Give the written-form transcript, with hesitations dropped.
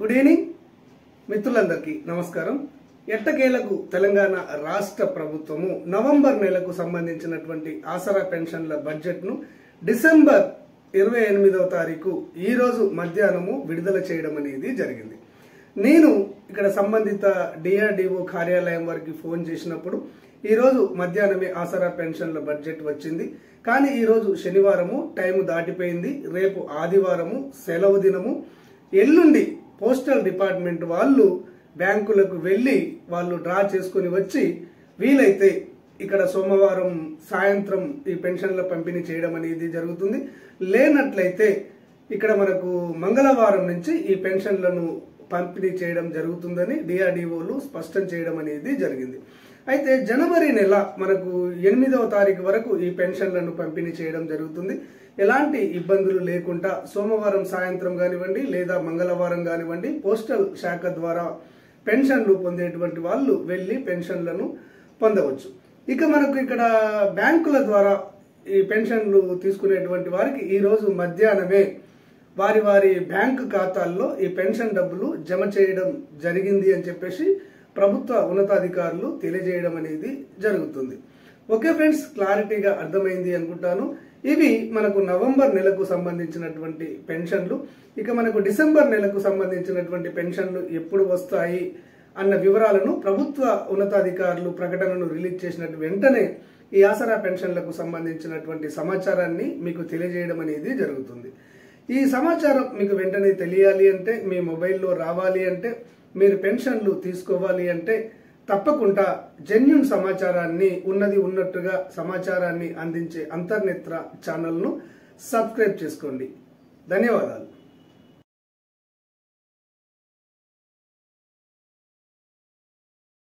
Good evening మిత్రులందరికీ నమస్కారం. ఎట్టకేలకు తెలంగాణ రాష్ట్ర ప్రభుత్వము నవంబర్ నెలకు సంబంధించినటువంటి ఆసరా పెన్షన్ల బడ్జెట్ను డిసెంబర్ 28వ తారీఖు ఈ రోజు మధ్యాహ్నము విడుదల చేయడం అనేది జరిగింది. నేను ఇక్కడ సంబంధిత డిఆర్డిఓ కార్యాలయం వారికి ఫోన్ చేసినప్పుడు ఈ రోజు మధ్యాహ్నమే ఆసరా పెన్షన్ల బడ్జెట్ వచ్చింది. కానీ ఈ రోజు శనివారము టైం దాటిపోయింది. రేపు ఆదివారము సెలవు దినము. ఎల్లుండి పోస్టల్ డిపార్ట్మెంట్ వాళ్ళు బ్యాంకులకు వెళ్లి వాళ్ళు డ్రా చేసుకుని వచ్చి వీలైతే ఇక్కడ సోమవారం సాయంత్రం ఈ పెన్షన్ల పంపిణీ చేయడం అనేది జరుగుతుంది. లేనట్లయితే ఇక్కడ మనకు మంగళవారం నుంచి ఈ పెన్షన్లను పంపిణీ చేయడం జరుగుతుందని డిఆర్డిఓలు స్పష్టం చేయడం అనేది జరిగింది. అయితే జనవరి నెల మనకు 8వ తారీఖు వరకు ఈ పెన్షన్లను పంపిణీ చేయడం జరుగుతుంది. ఎలాంటి ఇబ్బందులు లేకుండా సోమవారం సాయంత్రం కానివ్వండి లేదా మంగళవారం కానివ్వండి పోస్టల్ శాఖ ద్వారా పెన్షన్లు పొందేటువంటి వాళ్ళు వెళ్లి పెన్షన్లను పొందవచ్చు. ఇక మనకు ఇక్కడ బ్యాంకుల ద్వారా ఈ పెన్షన్లు తీసుకునేటువంటి వారికి ఈ రోజు మధ్యాహ్నమే వారి వారి బ్యాంకు ఖాతాల్లో ఈ పెన్షన్ డబ్బులు జమ చేయడం జరిగింది అని చెప్పేసి ప్రభుత్వ ఉన్నతాధికారులు తెలియజేయడం అనేది జరుగుతుంది. ఓకే ఫ్రెండ్స్, క్లారిటీగా అర్థమైంది అనుకుంటాను. ఇవి మనకు నవంబర్ నెలకు సంబంధించినటువంటి పెన్షన్లు. ఇక మనకు డిసెంబర్ నెలకు సంబంధించినటువంటి పెన్షన్లు ఎప్పుడు వస్తాయి అన్న వివరాలను ప్రభుత్వ ఉన్నతాధికారులు ప్రకటనను రిలీజ్ చేసినట్టు వెంటనే ఈ ఆసరా పెన్షన్లకు సంబంధించినటువంటి సమాచారాన్ని మీకు తెలియజేయడం అనేది జరుగుతుంది. ఈ సమాచారం మీకు వెంటనే తెలియాలి అంటే, మీ మొబైల్లో రావాలి అంటే, మీరు పెన్షన్లు తీసుకోవాలి అంటే తప్పకుండా జెన్యూన్ సమాచారాన్ని ఉన్నది ఉన్నట్టుగా సమాచారాన్ని అందించే అంతర్నేత్ర ఛానల్ను సబ్స్క్రైబ్ చేసుకోండి. ధన్యవాదాలు.